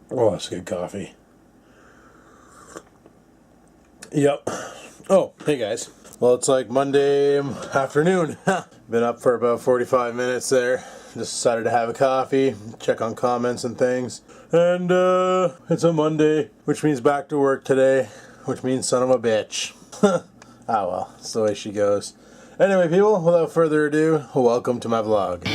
Oh, that's good coffee. Yep. Oh, hey guys. Well, it's like Monday afternoon. Been up for about 45 minutes there. Just decided to have a coffee, check on comments and things. And it's a Monday, which means back to work today, which means son of a bitch. Ah well, that's the way she goes. Anyway, people, without further ado, welcome to my vlog.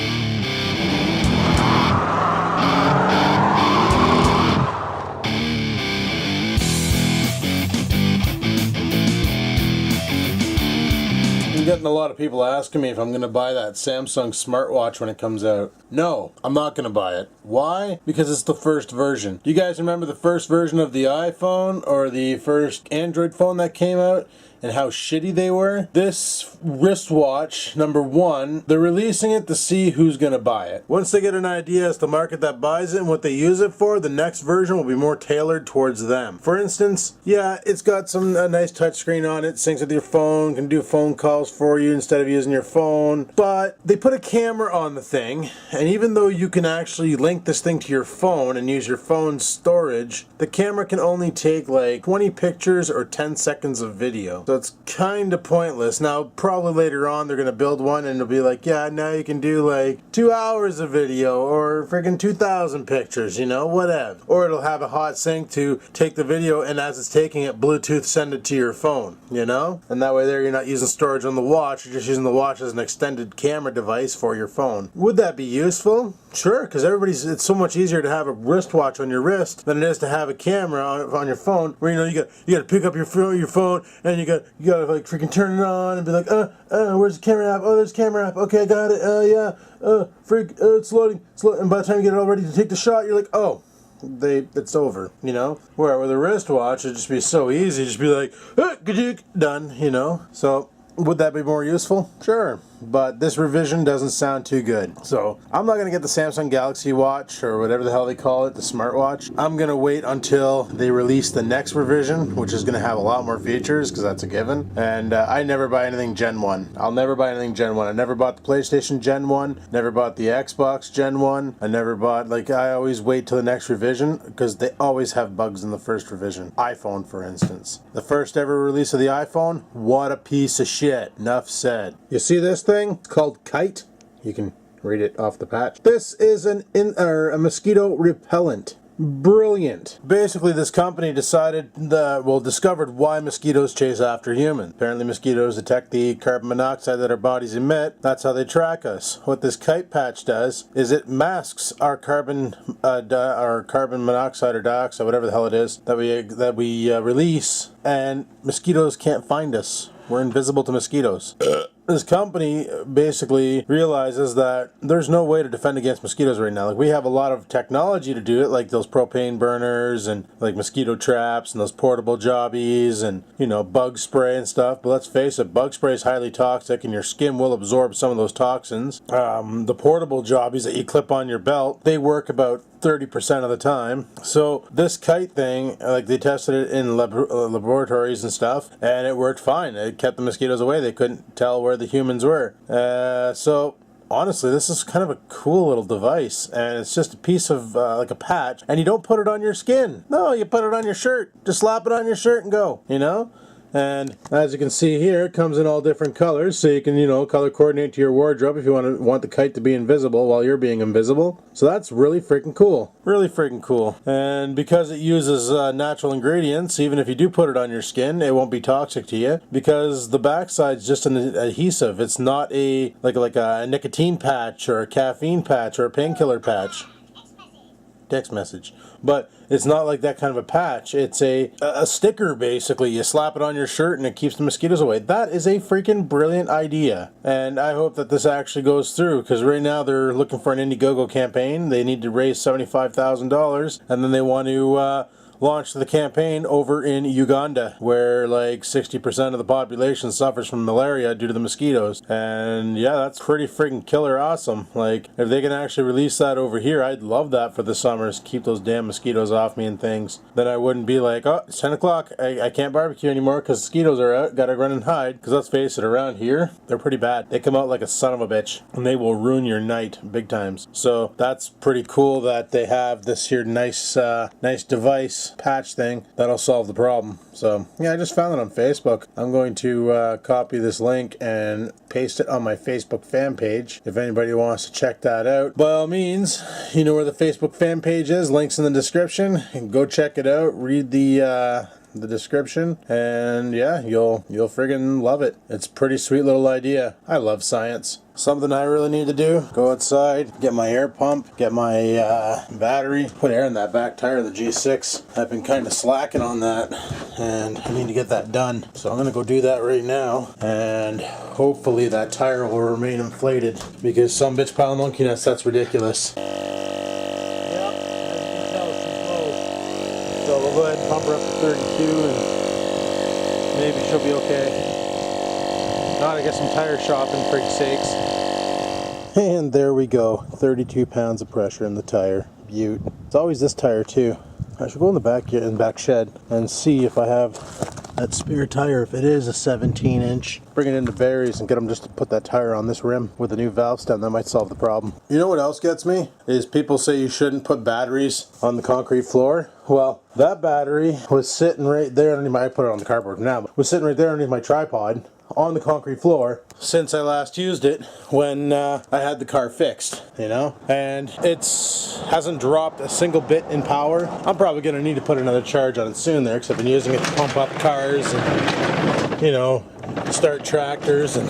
I'm getting a lot of people asking me if I'm going to buy that Samsung Smartwatch when it comes out. No, I'm not going to buy it. Why? Because it's the first version. Do you guys remember the first version of the iPhone or the first Android phone that came out? And how shitty they were? This wristwatch, number one, they're releasing it to see who's gonna buy it. Once they get an idea as to the market that buys it and what they use it for, the next version will be more tailored towards them. For instance, yeah, it's got a nice touchscreen on it, syncs with your phone, can do phone calls for you instead of using your phone, but they put a camera on the thing, and even though you can actually link this thing to your phone and use your phone's storage, the camera can only take like 20 pictures or 10 seconds of video. So it's kind of pointless. Now, probably later on they're going to build one and it'll be like, yeah, now you can do like 2 hours of video or friggin' 2,000 pictures, you know, whatever. Or it'll have a hot sync to take the video and as it's taking it, Bluetooth send it to your phone, you know? And that way there you're not using storage on the watch, you're just using the watch as an extended camera device for your phone. Would that be useful? Sure, because it's so much easier to have a wristwatch on your wrist than it is to have a camera on your phone, where you got to pick up your phone and you got to like freaking turn it on and be like, where's the camera app? Oh, there's the camera app. Okay, I got it. Yeah, it's loading. And by the time you get it all ready to take the shot, you're like, oh, it's over, you know? Where with a wristwatch, it'd just be so easy, just be like, done, you know? So, would that be more useful? Sure. But this revision doesn't sound too good. So, I'm not going to get the Samsung Galaxy Watch, or whatever the hell they call it, the smartwatch. I'm going to wait until they release the next revision, which is going to have a lot more features, because that's a given. And I never buy anything Gen 1. I'll never buy anything Gen 1. I never bought the PlayStation Gen 1, never bought the Xbox Gen 1, I never bought, I always wait till the next revision, because they always have bugs in the first revision. iPhone, for instance. The first ever release of the iPhone, what a piece of shit. Enough said. You see this thing? It's called Kite. You can read it off the patch. This is a mosquito repellent. Brilliant. Basically, this company discovered why mosquitoes chase after humans. Apparently, mosquitoes detect the carbon monoxide that our bodies emit. That's how they track us. What this Kite patch does is it masks our carbon monoxide or dioxide, whatever the hell it is, that we release, and mosquitoes can't find us. We're invisible to mosquitoes. This company basically realizes that there's no way to defend against mosquitoes right now. Like, we have a lot of technology to do it, like those propane burners and like mosquito traps and those portable jobbies and, you know, bug spray and stuff. But let's face it, bug spray is highly toxic and your skin will absorb some of those toxins. The portable jobbies that you clip on your belt, they work about 30% of the time. So this Kite thing, like, they tested it in laboratories and stuff, and it worked fine. It kept the mosquitoes away. They couldn't tell where the humans were. So honestly, this is kind of a cool little device, and it's just a piece of like a patch, and you don't put it on your skin. No, you put it on your shirt. Just slap it on your shirt and go, you know? And as you can see here, it comes in all different colors, so you can, you know, color coordinate to your wardrobe if you want the Kite to be invisible while you're being invisible. So that's really freaking cool. Really freaking cool. And because it uses natural ingredients, even if you do put it on your skin, it won't be toxic to you, because the backside's just an adhesive. It's not like a nicotine patch or a caffeine patch or a painkiller patch. Text message. But it's not like that kind of a patch. It's a sticker, basically. You slap it on your shirt and it keeps the mosquitoes away. That is a freaking brilliant idea. And I hope that this actually goes through, because right now they're looking for an Indiegogo campaign. They need to raise $75,000, and then they want to launched the campaign over in Uganda, where like 60% of the population suffers from malaria due to the mosquitoes. And yeah, that's pretty freaking killer awesome. Like, if they can actually release that over here, I'd love that for the summers. Keep those damn mosquitoes off me and things. Then I wouldn't be like, oh, it's 10 o'clock. I can't barbecue anymore because mosquitoes are out. Gotta run and hide. Because let's face it, around here, they're pretty bad. They come out like a son of a bitch. And they will ruin your night big times. So that's pretty cool that they have this here nice device patch thing that'll solve the problem. So yeah, I just found it on Facebook. I'm going to copy this link and paste it on my Facebook fan page. If anybody wants to check that out, by all means, you know where the Facebook fan page is. Links in the description. And go check it out. Read the description, and yeah, you'll friggin' love it. It's a pretty sweet little idea. I love science. Something I really need to do, go outside, get my air pump, get my battery, put air in that back tire of the G6. I've been kind of slacking on that, and I need to get that done. So I'm gonna go do that right now, and hopefully that tire will remain inflated, because some bitch pile of monkey nuts, that's ridiculous. So we'll go ahead and pump her up to 32 and maybe she'll be okay. Gotta get some tire shopping, for sakes. And there we go, 32 pounds of pressure in the tire. Beaut. It's always this tire too. I should go in the back shed and see if I have that spare tire, if it is a 17-inch. Bring it into Barry's and get them just to put that tire on this rim with a new valve stem. That might solve the problem. You know what else gets me? Is people say you shouldn't put batteries on the concrete floor. Well, that battery was sitting right there underneath I put it on the cardboard now, but was sitting right there underneath my tripod on the concrete floor since I last used it when I had the car fixed, you know, and hasn't dropped a single bit in power. I'm probably going to need to put another charge on it soon there, because I've been using it to pump up cars and, you know, start tractors and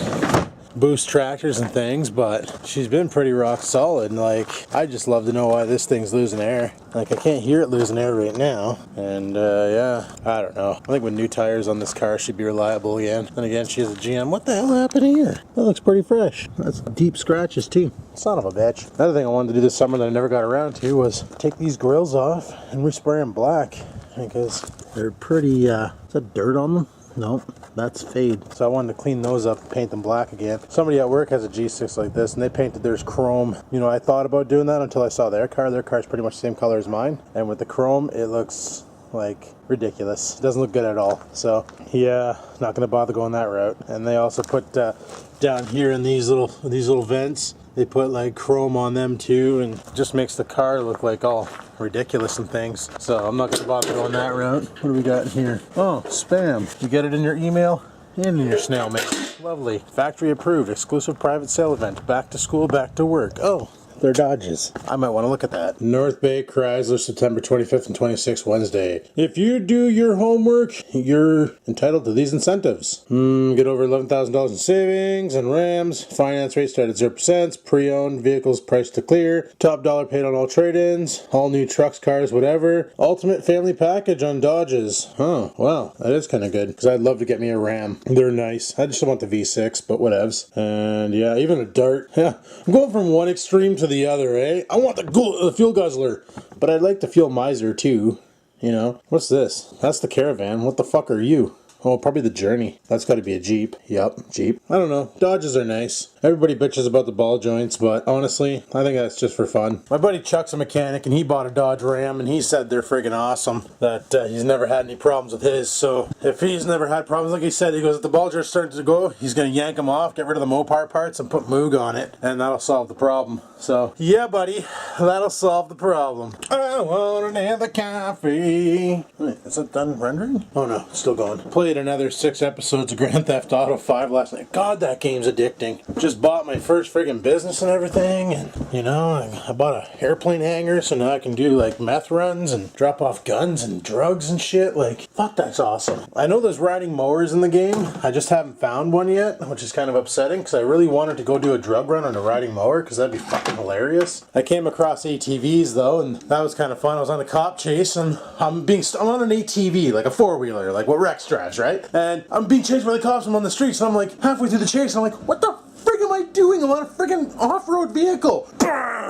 boost tractors and things, but she's been pretty rock solid. And like, I just love to know why this thing's losing air. Like, I can't hear it losing air right now, and yeah, I don't know. I think with new tires on this car, she'd be reliable again. And again, she has a GM. What the hell happened here? That looks pretty fresh. That's deep scratches too. Son of a bitch. Another thing I wanted to do this summer that I never got around to was take these grills off and respray them black, because they're pretty, is that dirt on them? Nope, that's fade. So I wanted to clean those up and paint them black again. Somebody at work has a G6 like this, and they painted theirs chrome. You know, I thought about doing that until I saw their car. Their car's pretty much the same color as mine. And with the chrome, it looks like ridiculous. It doesn't look good at all. So yeah, not gonna bother going that route. And they also put down here in these little vents, they put like chrome on them too, and it just makes the car look like all ridiculous and things. So I'm not gonna bother going that route. What do we got in here? Oh, spam. You get it in your email and in your snail mail. Lovely. Factory approved. Exclusive private sale event. Back to school, back to work. Oh, they're Dodges. I might want to look at that. North Bay Chrysler, September 25th and 26th, Wednesday. If you do your homework, you're entitled to these incentives. Get over $11,000 in savings and Rams. Finance rate start at 0%. Pre-owned vehicles priced to clear. Top dollar paid on all trade-ins. All new trucks, cars, whatever. Ultimate family package on Dodges. Oh, wow. That is kind of good, because I'd love to get me a Ram. They're nice. I just don't want the V6, but whatevs. And yeah, even a Dart. Yeah, I'm going from one extreme to the other, eh? I want the fuel guzzler, but I'd like the fuel miser too, you know? What's this? That's the Caravan. What the fuck are you? Oh, probably the Journey. That's got to be a Jeep. Yup, Jeep. I don't know. Dodges are nice. Everybody bitches about the ball joints, but honestly, I think that's just for fun. My buddy Chuck's a mechanic, and he bought a Dodge Ram, and he said they're friggin' awesome. That he's never had any problems with his. So if he's never had problems, like he said, he goes, if the ball joint's starting to go, he's gonna yank them off, get rid of the Mopar parts, and put Moog on it, and that'll solve the problem. So yeah, buddy, that'll solve the problem. I want another coffee. Wait, is it done rendering? Oh no, it's still going. Played another 6 episodes of Grand Theft Auto 5 last night. God, that game's addicting. Just bought my first friggin' business and everything, and you know, I bought a airplane hangar, so now I can do like meth runs and drop off guns and drugs and shit. Like, fuck, that's awesome. I know there's riding mowers in the game. I just haven't found one yet, which is kind of upsetting, because I really wanted to go do a drug run on a riding mower, because that'd be fucking hilarious. I came across ATVs though, and that was kind of fun. I was on a cop chase, and I'm on an ATV, like a 4-wheeler, like what Rex drives, right? And I'm being chased by the cops. I'm on the streets, and I'm like halfway through the chase, and I'm like, what the frig am I doing? I'm on a friggin' off-road vehicle.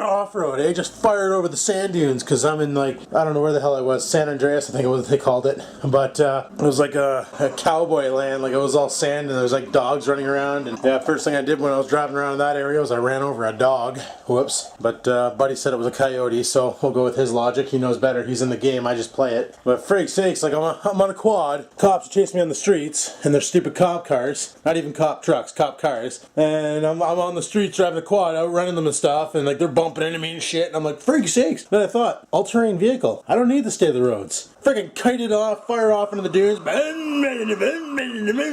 off-road, eh? Just fired over the sand dunes, because I'm in, like, I don't know where the hell I was, San Andreas, I think it was what they called it, but it was like a cowboy land, like it was all sand, and there was like dogs running around, and yeah, first thing I did when I was driving around in that area was I ran over a dog. Whoops. But Buddy said it was a coyote, so we'll go with his logic. He knows better. He's in the game. I just play it. But frig's sakes, like I'm on a quad. Cops chase me on the streets in their stupid cop cars. Not even cop trucks, cop cars. And I'm on the streets driving the quad, outrunning them and stuff, and like they're bumping into me and shit. And I'm like, frig's sakes. Then I thought, all-terrain vehicle. I don't need to stay to the roads. Freaking kite it off, fire off into the dunes,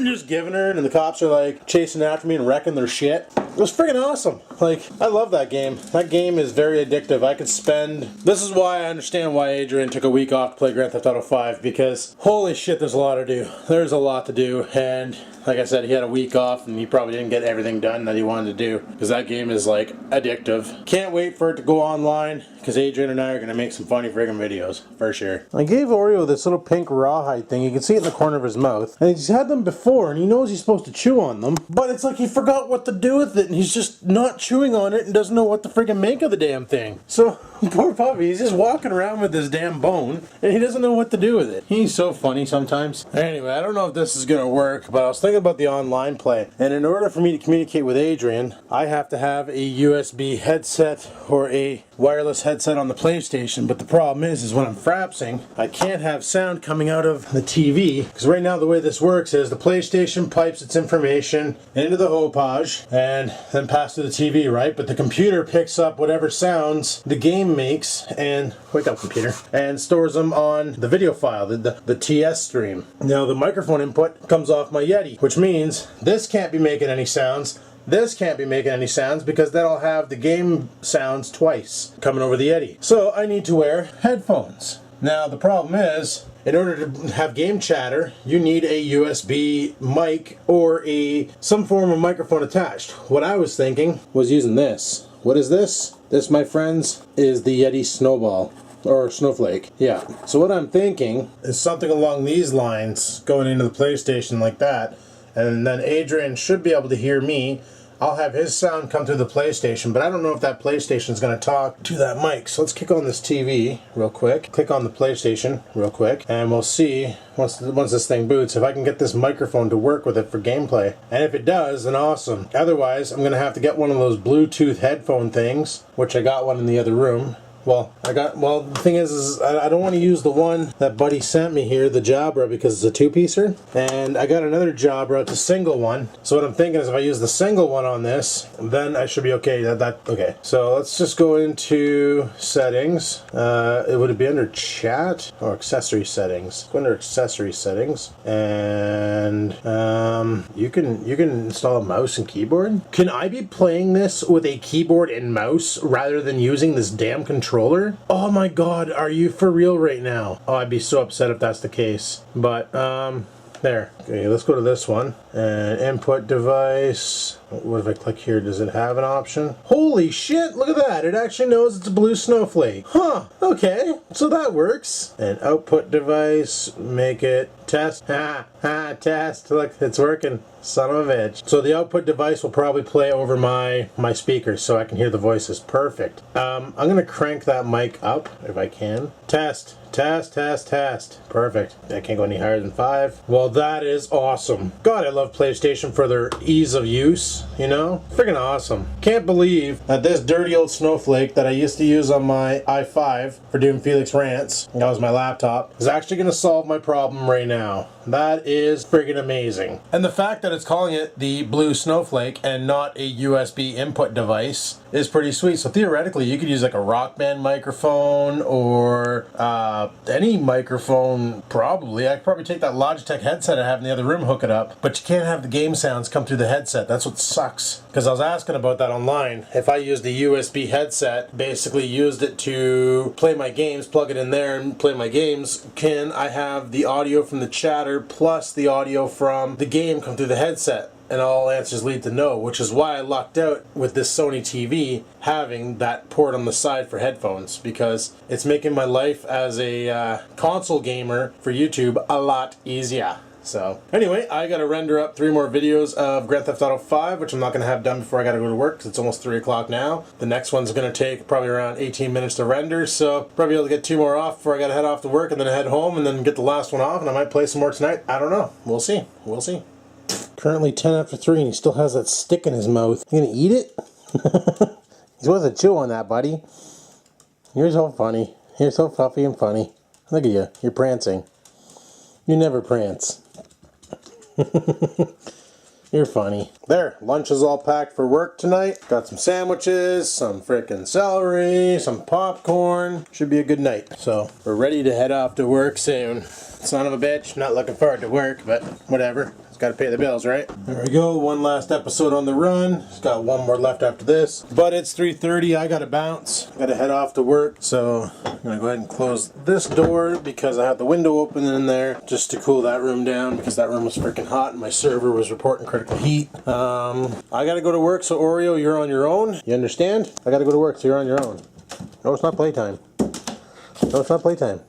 just giving her, and the cops are like chasing after me and wrecking their shit. It was freaking awesome. Like, I love that game. That game is very addictive. I could spend... This is why I understand why Adrian took a week off to play Grand Theft Auto 5, because holy shit, there's a lot to do. There's a lot to do, and like I said, he had a week off, and he probably didn't get everything done that he wanted to do, because that game is, like, addictive. Can't wait for it to go online, because Adrian and I are going to make some funny friggin' videos, for sure. I gave Oreo this little pink rawhide thing. You can see it in the corner of his mouth. And he's had them before, and he knows he's supposed to chew on them, but it's like he forgot what to do with it, and he's just not chewing on it and doesn't know what to friggin' make of the damn thing. So, poor puppy, he's just walking around with this damn bone, and he doesn't know what to do with it. He's so funny sometimes. Anyway, I don't know if this is going to work, but I was thinking about the online play, and in order for me to communicate with Adrian, I have to have a USB headset or a wireless headset on the PlayStation, but the problem is when I'm frapsing, I can't have sound coming out of the TV, because right now the way this works is the PlayStation pipes its information into the hopage and then passes to the TV, right? But the computer picks up whatever sounds the game makes and, wake up computer, and stores them on the video file, the TS stream. Now the microphone input comes off my Yeti, which means this can't be making any sounds. This can't be making any sounds because then I'll have the game sounds twice coming over the Yeti. So I need to wear headphones. Now the problem is, in order to have game chatter, you need a USB mic or some form of microphone attached. What I was thinking was using this. What is this? This, my friends, is the Yeti Snowball. Or Snowflake, yeah. So what I'm thinking is something along these lines going into the PlayStation like that. And then Adrian should be able to hear me. I'll have his sound come through the PlayStation, but I don't know if that PlayStation is going to talk to that mic. So let's kick on this TV real quick. Click on the PlayStation real quick, and we'll see once this thing boots if I can get this microphone to work with it for gameplay. And if it does, then awesome. Otherwise, I'm going to have to get one of those Bluetooth headphone things, which I got one in the other room. Well, the thing is I don't want to use the one that Buddy sent me here, the Jabra, because it's a two-piecer. And I got another Jabra, it's a single one. So what I'm thinking is if I use the single one on this, then I should be okay. Okay. So let's just go into settings. Would it be under chat or accessory settings? Go under accessory settings, and you can install a mouse and keyboard. Can I be playing this with a keyboard and mouse rather than using this damn controller? Oh my god, are you for real right now? Oh, I'd be so upset if that's the case. But, there. Okay, let's go to this one. And input device. What if I click here? Does it have an option? Holy shit, look at that. It actually knows it's a blue snowflake. Huh, okay. So that works. And output device, make it test. Test. Look, it's working. Son of a bitch. So the output device will probably play over my speakers so I can hear the voices. Perfect. I'm going to crank that mic up if I can. Test. Perfect. I can't go any higher than 5. Well, that is awesome. God, I love PlayStation for their ease of use, you know? Freaking awesome. Can't believe that this dirty old snowflake that I used to use on my i5 for doing Felix rants, that was my laptop, is actually going to solve my problem right now. That is friggin' amazing. And the fact that it's calling it the blue snowflake and not a USB input device is pretty sweet. So theoretically, you could use like a Rock Band microphone or any microphone, probably. I could probably take that Logitech headset I have in the other room, hook it up, but you can't have the game sounds come through the headset. That's what sucks. Because I was asking about that online. If I used a USB headset, basically used it to play my games, plug it in there and play my games, can I have the audio from the chatter plus the audio from the game come through the headset? And all answers lead to no, which is why I lucked out with this Sony TV having that port on the side for headphones, because it's making my life as a console gamer for YouTube a lot easier. So anyway, I gotta render up 3 more videos of Grand Theft Auto 5, which I'm not gonna have done before I gotta go to work, because it's almost 3 o'clock now. The next one's gonna take probably around 18 minutes to render, so probably able to get 2 more off before I gotta head off to work, and then head home, and then get the last one off, and I might play some more tonight. I don't know. We'll see. We'll see. Currently 10 after 3, and he still has that stick in his mouth. You gonna eat it? He's supposed to chew on that, buddy. You're so funny. You're so fluffy and funny. Look at you. You're prancing. You never prance. You're funny. There, lunch is all packed for work tonight. Got some sandwiches, some frickin' celery, some popcorn. Should be a good night. So, we're ready to head off to work soon. Son of a bitch, not looking forward to work, but whatever. Got to pay the bills, right? There we go. One last episode on the run. Just got 1 more left after this. But it's 3:30. I got to bounce. Got to head off to work. So I'm going to go ahead and close this door because I have the window open in there just to cool that room down because that room was freaking hot and my server was reporting critical heat. I got to go to work. So Oreo, you're on your own. You understand? I got to go to work. So you're on your own. No, it's not playtime. No, it's not playtime.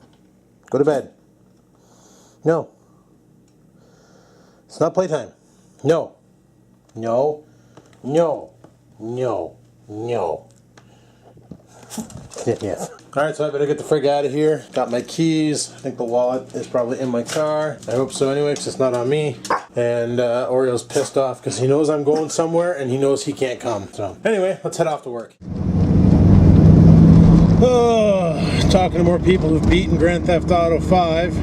Go to bed. No. It's not playtime. No. No. No. No. No. Yes. Alright, so I better get the frig out of here. Got my keys. I think the wallet is probably in my car. I hope so anyway, because it's not on me. And Oreo's pissed off because he knows I'm going somewhere and he knows he can't come. So anyway, let's head off to work. Oh, talking to more people who've beaten Grand Theft Auto 5.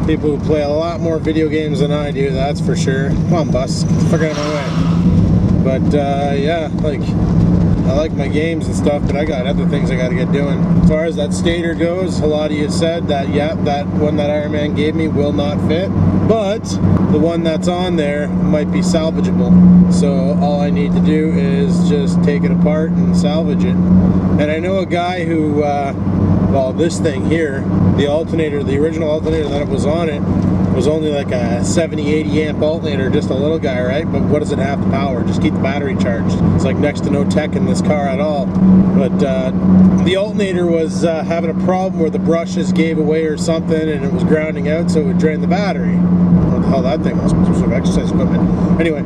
People who play a lot more video games than I do, that's for sure. Come on, bus. Get the fuck out of my way. But, yeah, like, I like my games and stuff, but I got other things I gotta get doing. As far as that stator goes, a lot of you said that, yeah, that one that Iron Man gave me will not fit. But the one that's on there might be salvageable. So all I need to do is just take it apart and salvage it. And I know a guy who, well, this thing here, the alternator, the original alternator that was on it, was only like a 70-80 amp alternator, just a little guy, right? But what does it have to power? Just keep the battery charged. It's like next to no tech in this car at all. But the alternator was having a problem where the brushes gave away or something, and it was grounding out, so it would drain the battery. What the hell that thing was? Some sort of exercise equipment. Anyway,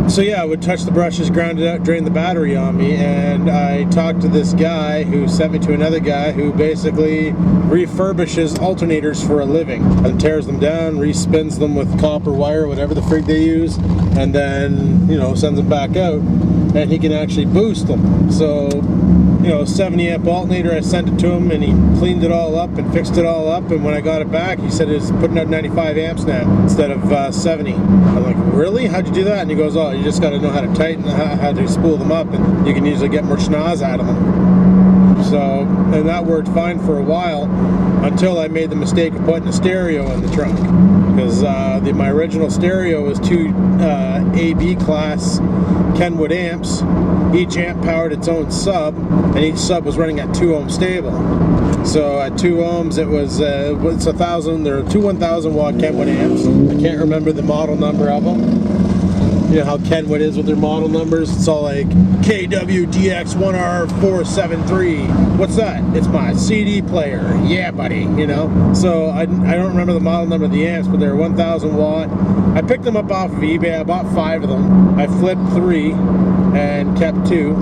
so yeah, I would touch the brushes, ground it out, drain the battery on me, and I talked to this guy who sent me to another guy who basically refurbishes alternators for a living and tears them down, respins them with copper wire, whatever the frig they use, and then, you know, sends them back out, and he can actually boost them. So, you know, 70 amp alternator, I sent it to him and he cleaned it all up and fixed it all up, and when I got it back he said it's putting out 95 amps now instead of 70. I'm like, really? How'd you do that? And he goes, oh, you just got to know how to tighten, how to spool them up, and you can usually get more schnoz out of them. So, and that worked fine for a while until I made the mistake of putting a stereo in the trunk, because my original stereo was 2 AB class Kenwood amps. Each amp powered its own sub, and each sub was running at 2 ohm stable. So at 2 ohms it was it's 1,000. There are 2 1,000 watt Kenwood amps. I can't remember the model number of them. You know how Kenwood is with their model numbers? It's all like KWDX1R473. What's that? It's my CD player. Yeah, buddy, you know? So I don't remember the model number of the amps, but they're 1,000 watt. I picked them up off of eBay. I bought 5 of them. I flipped 3 and kept 2.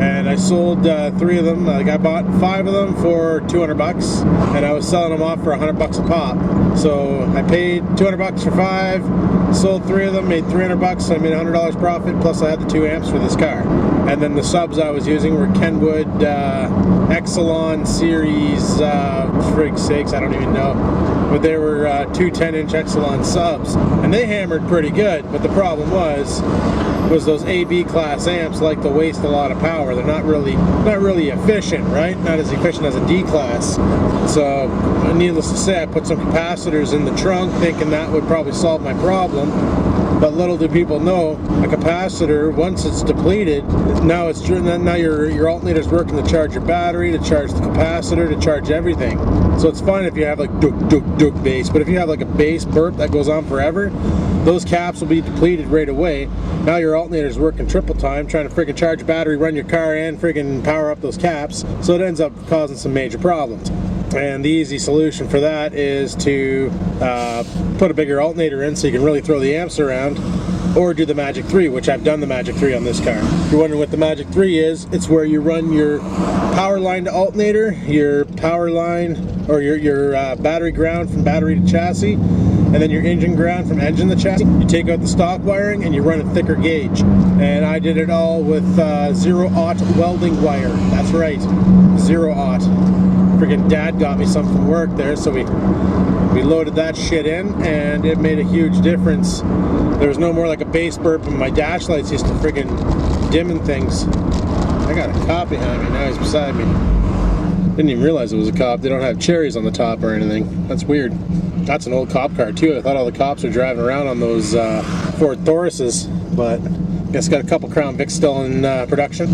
And I sold 3 of them. Like, I bought 5 of them for 200 bucks, and I was selling them off for 100 bucks a pop. So I paid 200 bucks for 5, sold 3 of them, made 300 bucks. I made $100 profit, plus I had the 2 amps for this car. And then the subs I was using were Kenwood Exelon Series, frig sakes, I don't even know. But they were 2 10-inch Exelon subs, and they hammered pretty good. But the problem was those AB class amps like to waste a lot of power. They're not really efficient, right? Not as efficient as a D class. So needless to say, I put some capacitors in the trunk thinking that would probably solve my problem. But little do people know, a capacitor, once it's depleted, now your alternator's working to charge your battery, to charge the capacitor, to charge everything. So it's fine if you have like duk bass, but if you have like a bass burp that goes on forever, those caps will be depleted right away. Now your alternator's working triple time, trying to freaking charge your battery, run your car, and freaking power up those caps. So it ends up causing some major problems. And the easy solution for that is to put a bigger alternator in so you can really throw the amps around, or do the Magic 3, which I've done the Magic 3 on this car. If you're wondering what the Magic 3 is, it's where you run your power line to alternator, your power line, or your battery ground from battery to chassis, and then your engine ground from engine to chassis. You take out the stock wiring and you run a thicker gauge. And I did it all with 0-aught welding wire. That's right, 0-aught. Friggin' Dad got me some from work there, so we loaded that shit in, and it made a huge difference. There was no more like a bass burp, and my dash lights used to friggin' dimming things. I got a cop behind me, now he's beside me. Didn't even realize it was a cop. They don't have cherries on the top or anything. That's weird. That's an old cop car too. I thought all the cops were driving around on those Ford Tauruses, but I guess got a couple Crown Vics still in production.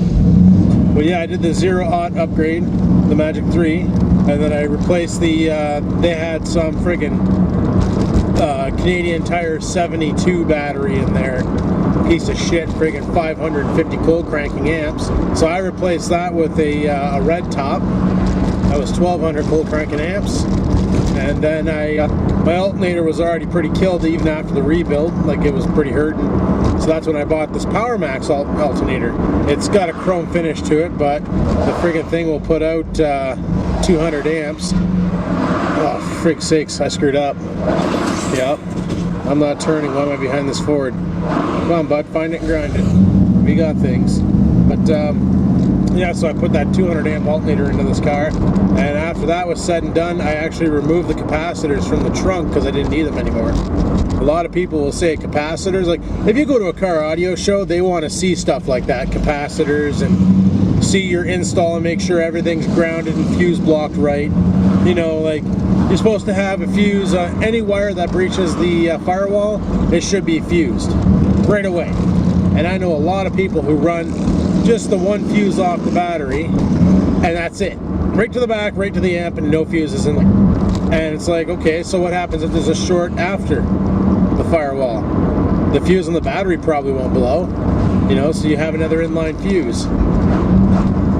But yeah, I did the 0-aught upgrade, the Magic 3, and then I replaced the, they had some friggin' Canadian Tire 72 battery in there. Piece of shit, friggin' 550 cold cranking amps. So I replaced that with a red top. That was 1200 cold cranking amps. And then my alternator was already pretty killed even after the rebuild, like it was pretty hurting. So that's when I bought this Power Max alternator. It's got a chrome finish to it, but the friggin' thing will put out 200 amps. Oh, frig sakes, I screwed up. Yep, I'm not turning. Why am I behind this Ford? Come on, bud, find it and grind it. We got things. But yeah, so I put that 200 amp alternator into this car, and after that was said and done, I actually removed the capacitors from the trunk because I didn't need them anymore. A lot of people will say capacitors, like if you go to a car audio show, they want to see stuff like that, capacitors, and see your install and make sure everything's grounded and fuse blocked right. You know, like you're supposed to have a fuse, any wire that breaches the firewall, it should be fused right away. And I know a lot of people who run just the one fuse off the battery, and that's it. Right to the back, right to the amp, and no fuses in there. And it's like, okay, so what happens if there's a short after the firewall? The fuse on the battery probably won't blow, you know, so you have another inline fuse.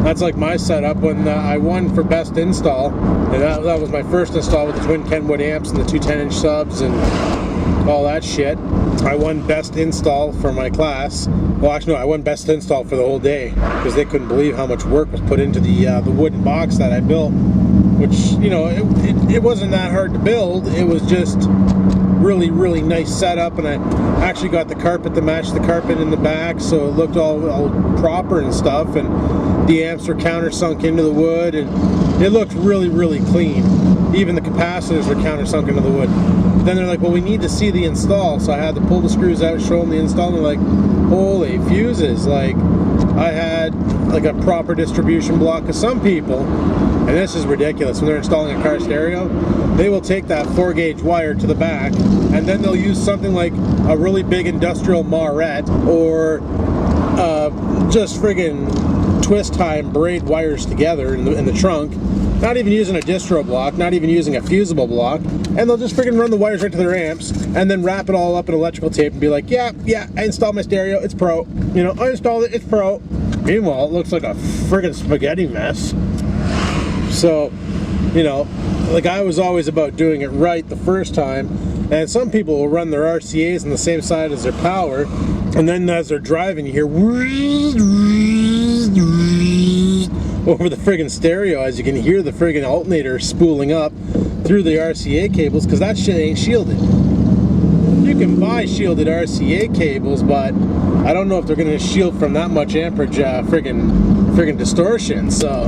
That's like my setup when I won for best install, and that was my first install with the twin Kenwood amps and the two 10-inch subs and all that shit. I won best install for my class. Well, actually, no, I won best install for the whole day because they couldn't believe how much work was put into the wooden box that I built. Which, you know, it wasn't that hard to build. It was just really, really nice setup, and I actually got the carpet to match the carpet in the back, so it looked all proper and stuff. And the amps were countersunk into the wood, and it looked really, really clean. Even the capacitors were countersunk into the wood. But then they're like, well, we need to see the install, so I had to pull the screws out, show them the install, and they're like, holy fuses, like I had like a proper distribution block. Because some people, and this is ridiculous, when they're installing a car stereo, they will take that 4-gauge wire to the back, and then they'll use something like a really big industrial marette, or just friggin' twist tie and braid wires together in the trunk, not even using a distro block, not even using a fusible block, and they'll just friggin' run the wires right to their amps, and then wrap it all up in electrical tape and be like, yeah, I installed my stereo, it's pro. You know, I installed it, it's pro. Meanwhile, it looks like a friggin' spaghetti mess. So, you know, like I was always about doing it right the first time, and some people will run their RCAs on the same side as their power, and then as they're driving you hear over the friggin' stereo, as you can hear the friggin' alternator spooling up through the RCA cables, because that shit ain't shielded. You can buy shielded RCA cables, but I don't know if they're going to shield from that much amperage friggin' distortion. So,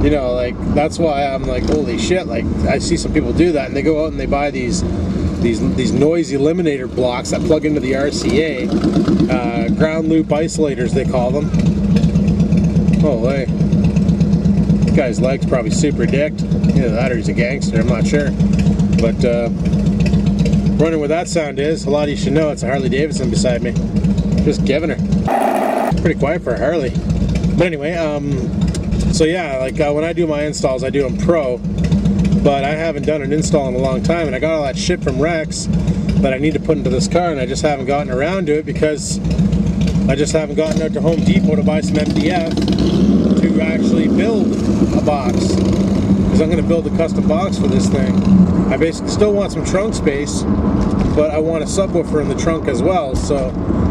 you know, like that's why I'm like, holy shit, like I see some people do that, and they go out and they buy these noise eliminator blocks that plug into the RCA, ground loop isolators they call them. Oh, hey. This guy's leg's probably super dicked. Either that or he's a gangster, I'm not sure. But wondering what that sound is. A lot of you should know it's a Harley Davidson beside me. Just giving her. Pretty quiet for a Harley. But anyway, so yeah, like when I do my installs, I do them pro, but I haven't done an install in a long time, and I got all that shit from Rex that I need to put into this car, and I just haven't gotten around to it because I just haven't gotten out to Home Depot to buy some MDF to actually build a box. because I'm going to build a custom box for this thing. I basically still want some trunk space, but I want a subwoofer in the trunk as well, so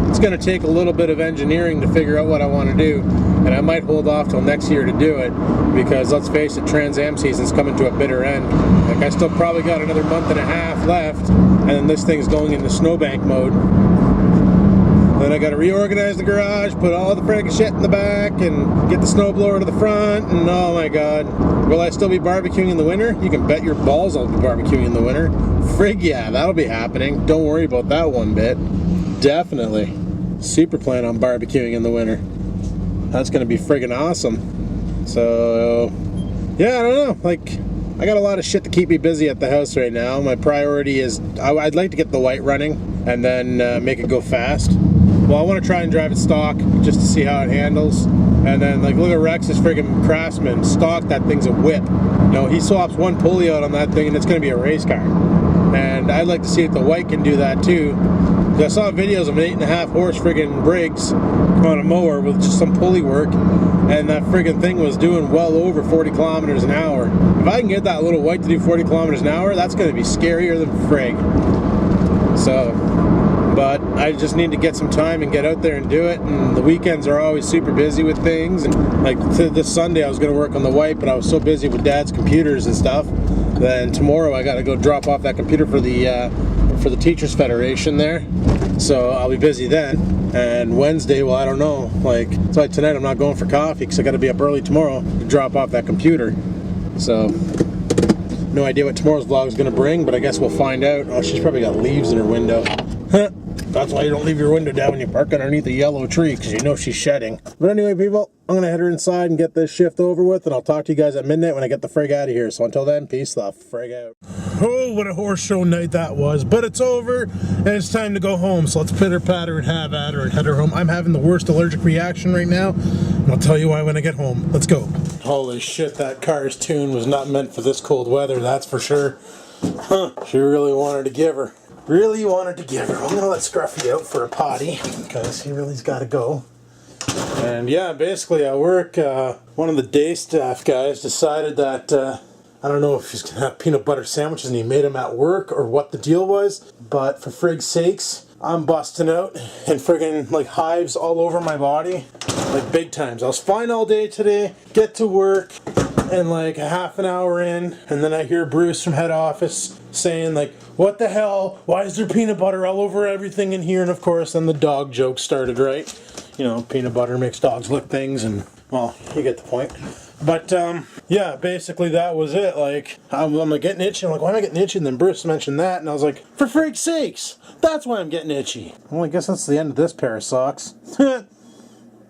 it's going to take a little bit of engineering to figure out what I want to do, and I might hold off till next year to do it, because let's face it, Trans Am season's coming to a bitter end. Like, I still probably got another month and a half left, and then this thing's going into snowbank mode. Then I gotta reorganize the garage, put all the friggin' shit in the back, and get the snowblower to the front, and oh my god. Will I still be barbecuing in the winter? You can bet your balls I'll be barbecuing in the winter. Frig yeah, that'll be happening. Don't worry about that one bit. Definitely. Super plan on barbecuing in the winter. That's gonna be friggin' awesome. So, yeah, I don't know, like, I got a lot of shit to keep me busy at the house right now. My priority is, I'd like to get the white running, and then make it go fast. Well, I want to try and drive it stock just to see how it handles. And then, like, look at Rex's friggin' Craftsman. Stock, that thing's a whip. You know, he swaps one pulley out on that thing and it's going to be a race car. And I'd like to see if the white can do that too. I saw videos of an 8.5 horse friggin' Briggs on a mower with just some pulley work. And that friggin' thing was doing well over 40 kilometers an hour. If I can get that little white to do 40 kilometers an hour, that's going to be scarier than frig. So... but I just need to get some time and get out there and do it, and the weekends are always super busy with things, and like this Sunday I was going to work on the white, but I was so busy with Dad's computers and stuff. Then tomorrow I got to go drop off that computer for the Teachers Federation there, so I'll be busy then. And Wednesday, well, I don't know, like, it's like tonight I'm not going for coffee because I got to be up early tomorrow to drop off that computer. So no idea what tomorrow's vlog is going to bring, but I guess we'll find out. Oh, she's probably got leaves in her window. That's why you don't leave your window down when you park underneath a yellow tree, because you know she's shedding. But anyway, people, I'm going to head her inside and get this shift over with, and I'll talk to you guys at midnight when I get the frig out of here. So until then, peace the frig out. Oh, what a horse show night that was. But it's over, and it's time to go home. So let's pitter-patter and have at her and head her home. I'm having the worst allergic reaction right now, and I'll tell you why when I get home. Let's go. Holy shit, that car's tune was not meant for this cold weather, that's for sure. Huh, she really wanted to give her. Really wanted to give her. I'm going to let Scruffy out for a potty, because he really's got to go. And yeah, basically at work, one of the day staff guys decided that, I don't know if he's going to have peanut butter sandwiches and he made them at work or what the deal was, but for frig's sakes, I'm busting out and friggin' like hives all over my body, like big times. I was fine all day today, get to work, and like a half an hour in, and then I hear Bruce from head office saying like, what the hell, why is there peanut butter all over everything in here? And of course then the dog joke started, right? You know, peanut butter makes dogs lick things, and well, you get the point. But yeah, basically that was it. Like, I'm like getting itchy. I'm like, why am I getting itchy? And then Bruce mentioned that, and I was like, for freak's sakes, that's why I'm getting itchy. Well, I guess that's the end of this pair of socks.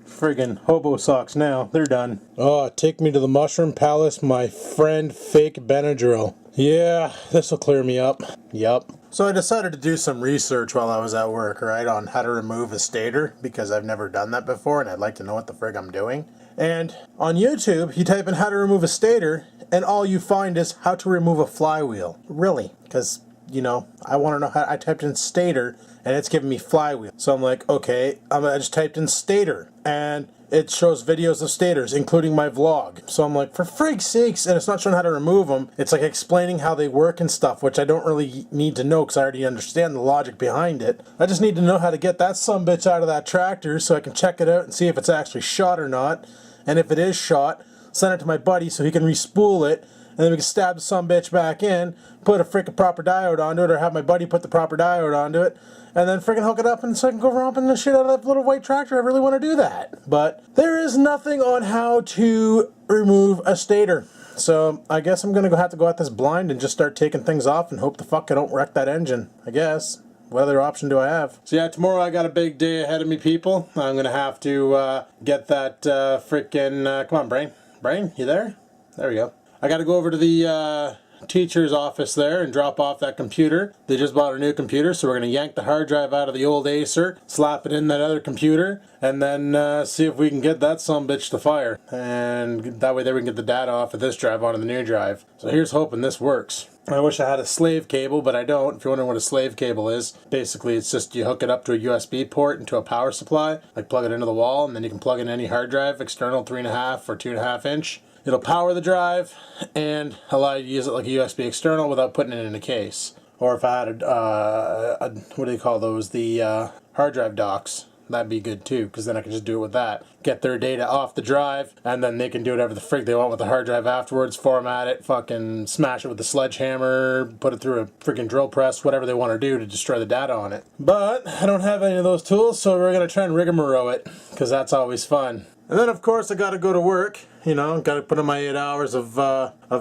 Friggin' hobo socks now. They're done. Oh, take me to the Mushroom Palace, my friend Fake Benadryl. Yeah, this'll clear me up. Yup. So I decided to do some research while I was at work, right, on how to remove a stator, because I've never done that before and I'd like to know what the frig I'm doing. And on YouTube, you type in how to remove a stator, and all you find is how to remove a flywheel. Really? Because, you know, I want to know how. I typed in stator, and it's giving me flywheel. So I'm like, okay, I just typed in stator, and it shows videos of stators, including my vlog. So I'm like, for frig's sakes, and it's not showing how to remove them. It's like explaining how they work and stuff, which I don't really need to know because I already understand the logic behind it. I just need to know how to get that sumbitch out of that tractor so I can check it out and see if it's actually shot or not. And if it is shot, send it to my buddy so he can re-spool it, and then we can stab the sumbitch back in, put a frickin' proper diode onto it, or have my buddy put the proper diode onto it, and then frickin' hook it up and so I can go romping the shit out of that little white tractor. I really want to do that. But there is nothing on how to remove a stator. So I guess I'm going to have to go at this blind and just start taking things off and hope the fuck I don't wreck that engine, I guess. What other option do I have? So yeah, tomorrow I got a big day ahead of me, people. I'm going to have to get that frickin'... come on, Brain. Brain, you there? There we go. I got to go over to the teacher's office there and drop off that computer. They just bought a new computer, so we're going to yank the hard drive out of the old Acer, slap it in that other computer, and then see if we can get that sumbitch to fire. And that way there we can get the data off of this drive onto the new drive. So here's hoping this works. I wish I had a slave cable, but I don't. If you're wondering what a slave cable is, basically it's just you hook it up to a USB port into a power supply, like plug it into the wall, and then you can plug in any hard drive, external 3.5 or 2.5 inch, It'll power the drive and allow you to use it like a USB external without putting it in a case. Or if I had what do they call those? The hard drive docks. That'd be good too, because then I can just do it with that. Get their data off the drive, and then they can do whatever the frick they want with the hard drive afterwards, format it, fucking smash it with the sledgehammer, put it through a freaking drill press, whatever they want to do to destroy the data on it. But I don't have any of those tools, so we're going to try and rigmarole it, because that's always fun. And then of course I got to go to work, you know, got to put in my 8 hours of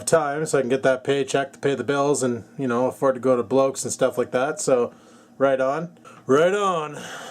time so I can get that paycheck to pay the bills and, you know, afford to go to blokes and stuff like that. So right on,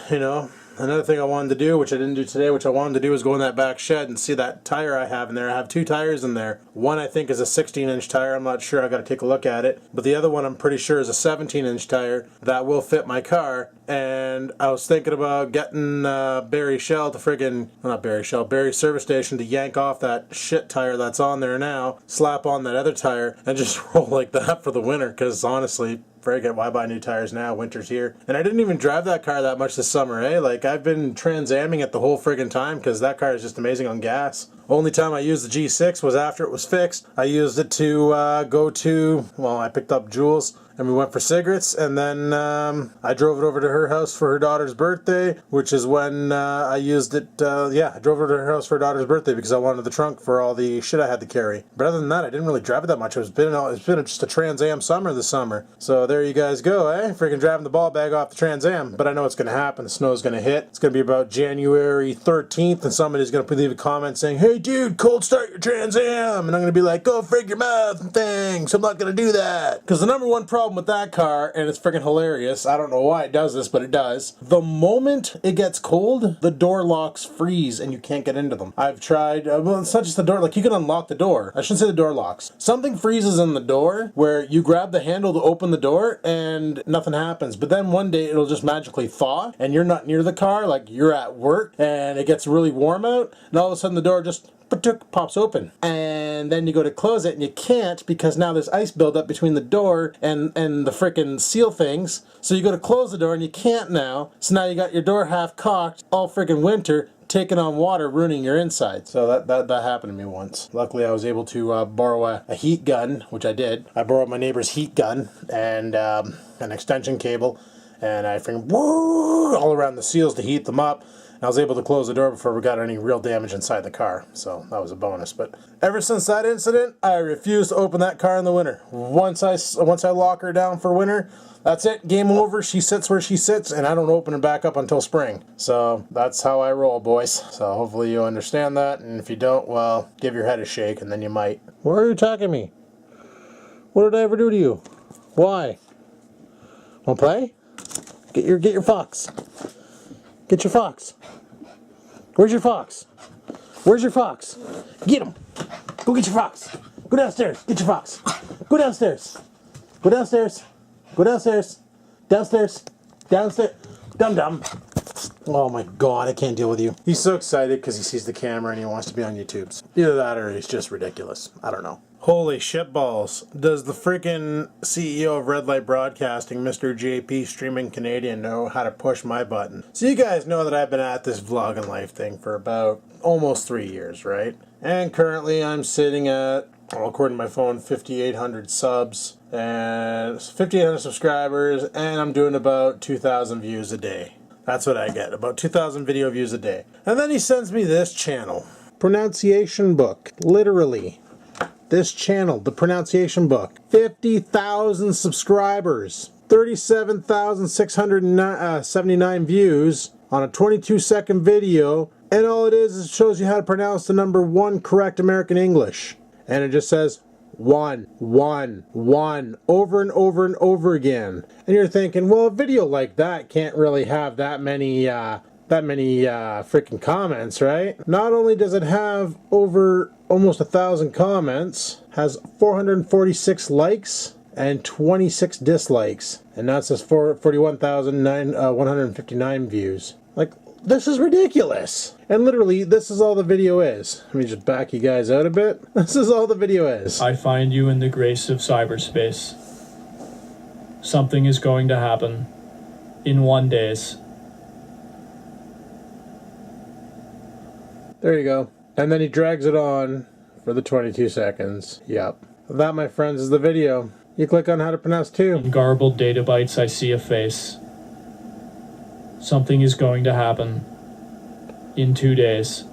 you know. Another thing I wanted to do, which I didn't do today, which I wanted to do, is go in that back shed and see that tire I have in there. I have 2 tires in there. One I think is a 16-inch tire. I'm not sure. I got to take a look at it. But the other one I'm pretty sure is a 17-inch tire that will fit my car. And I was thinking about getting Barry Shell to friggin', well, not Barry Shell, Barry Service Station to yank off that shit tire that's on there now, slap on that other tire, and just roll like that for the winter. Because honestly, friggin', why buy new tires now? Winter's here. And I didn't even drive that car that much this summer, eh? Like, I've been Trans Aming it the whole friggin' time because that car is just amazing on gas. Only time I used the G6 was after it was fixed. I used it to go to, well, I picked up Jules and we went for cigarettes, and then I drove it over to her house for her daughter's birthday, which is when I used it, yeah, I drove it to her house for her daughter's birthday because I wanted the trunk for all the shit I had to carry. But other than that, I didn't really drive it that much. It's been just a Trans Am summer this summer. So there you guys go, eh? Freaking driving the ball bag off the Trans Am. But I know what's going to happen. The snow's going to hit. It's going to be about January 13th, and somebody's going to leave a comment saying, "Hey dude, cold start your Trans Am." And I'm going to be like, "Go frig your mouth and things. I'm not going to do that." Because the number one problem with that car, and it's freaking hilarious, I don't know why it does this, but it does. The moment it gets cold, the door locks freeze and you can't get into them. I've tried, well, it's not just the door, like you can unlock the door. I shouldn't say the door locks. Something freezes in the door where you grab the handle to open the door and nothing happens. But then one day it'll just magically thaw and you're not near the car, like you're at work and it gets really warm out, and all of a sudden the door just pops open, and then you go to close it and you can't because now there's ice buildup between the door and the frickin' seal things. So you go to close the door and you can't now. So now you got your door half cocked all frickin' winter, taking on water, ruining your inside. So that happened to me once. Luckily I was able to borrow a heat gun, which I did. I borrowed my neighbor's heat gun and an extension cable, and I freaking woo all around the seals to heat them up. I was able to close the door before we got any real damage inside the car, so that was a bonus. But ever since that incident, I refuse to open that car in the winter. Once I lock her down for winter, that's it, game over. She sits where she sits, and I don't open her back up until spring. So that's how I roll, boys. So hopefully you understand that, and if you don't, well, give your head a shake, and then you might. Why are you attacking me? What did I ever do to you? Why? Wanna play? Get your fox. Get your fox. Where's your fox? Where's your fox? Get him. Go get your fox. Go downstairs. Get your fox. Go downstairs. Go downstairs. Go downstairs. Downstairs. Downstairs. Dum-dum. Oh my god, I can't deal with you. He's so excited because he sees the camera and he wants to be on YouTube. Either that or he's just ridiculous. I don't know. Holy shitballs. Does the freaking CEO of Red Light Broadcasting, Mr. JP Streaming Canadian, know how to push my button? So you guys know that I've been at this vlogging life thing for about almost 3 years, right? And currently I'm sitting at, well, according to my phone, 5,800 subs and 5,800 subscribers, and I'm doing about 2,000 views a day. That's what I get, about 2,000 video views a day. And then he sends me this channel, Pronunciation Book, literally. This channel, the Pronunciation Book, 50,000 subscribers, 37,679 views on a 22-second video, and all it is it shows you how to pronounce the number 1 correct American English. And it just says one, over and over and over again. And you're thinking, well, a video like that can't really have that many freaking comments, right? Not only does it have over almost 1,000 comments, has 446 likes and 26 dislikes, and now it says 41,159 views. Like, this is ridiculous. And literally, this is all the video is. Let me just back you guys out a bit. This is all the video is. I find you in the grace of cyberspace. Something is going to happen in 1 day. There you go. And then he drags it on for the 22 seconds. Yep. That, my friends, is the video. You click on how to pronounce 2. In garbled data bytes, I see a face. Something is going to happen in 2 days.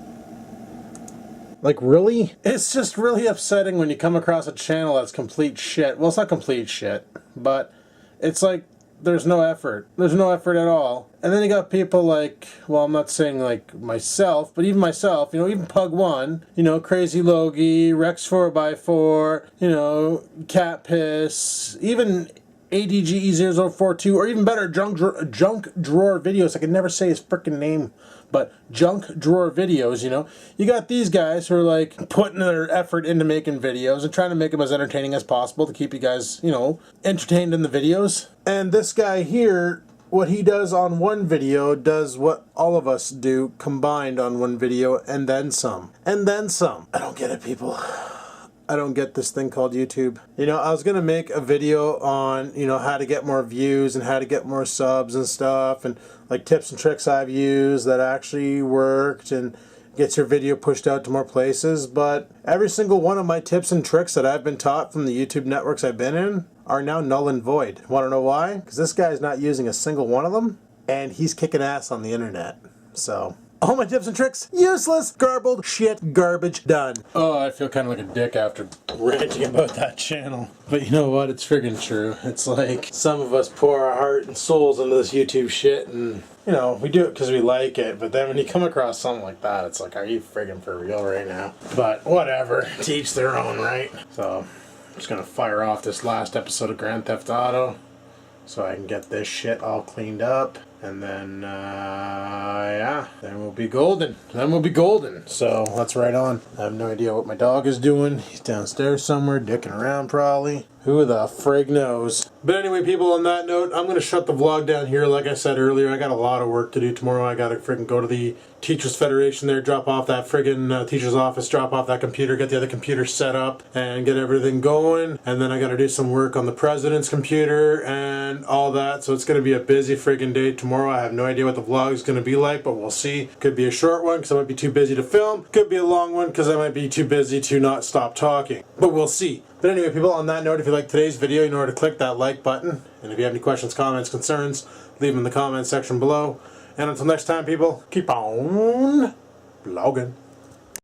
Like, really? It's just really upsetting when you come across a channel that's complete shit. Well, it's not complete shit, but it's like there's no effort. There's no effort at all. And then you got people like, well, I'm not saying like myself, but even myself, you know, even Pug1, you know, Crazy Logie, Rex 4x4, you know, Cat Piss, even ADGE0042, or even better, Junk Drawer Videos. I can never say his frickin' name, but Junk Drawer Videos, you know. You got these guys who are like putting their effort into making videos and trying to make them as entertaining as possible to keep you guys, you know, entertained in the videos. And this guy here, what he does on one video does what all of us do combined on one video, and then some. And then some. I don't get it, people. I don't get this thing called YouTube. You know, I was going to make a video on, you know, how to get more views and how to get more subs and stuff, and like tips and tricks I've used that actually worked and gets your video pushed out to more places. But every single one of my tips and tricks that I've been taught from the YouTube networks I've been in are now null and void. Want to know why? Because this guy's not using a single one of them, and he's kicking ass on the internet. So all my tips and tricks, useless, garbled, shit, garbage, done. Oh, I feel kind of like a dick after ranting about that channel. But you know what? It's friggin' true. It's like some of us pour our heart and souls into this YouTube shit, and you know, we do it because we like it. But then when you come across something like that, it's like, are you friggin' for real right now? But whatever. To each their own, right? So I'm just gonna fire off this last episode of Grand Theft Auto so I can get this shit all cleaned up. And then, yeah, then we'll be golden. Then we'll be golden. So, let's ride on. I have no idea what my dog is doing. He's downstairs somewhere, dicking around probably. Who the frig knows? But anyway, people, on that note, I'm going to shut the vlog down here. Like I said earlier, I got a lot of work to do tomorrow. I got to friggin' go to the Teachers Federation there, drop off that friggin' teacher's office, drop off that computer, get the other computer set up, and get everything going. And then I got to do some work on the president's computer and all that. So it's going to be a busy friggin' day tomorrow. I have no idea what the vlog is going to be like, but we'll see. Could be a short one because I might be too busy to film. Could be a long one because I might be too busy to not stop talking. But we'll see. But anyway, people, on that note, if you like today's video, you know where to click that like button. And if you have any questions, comments, concerns, leave them in the comments section below. And until next time, people, keep on vlogging.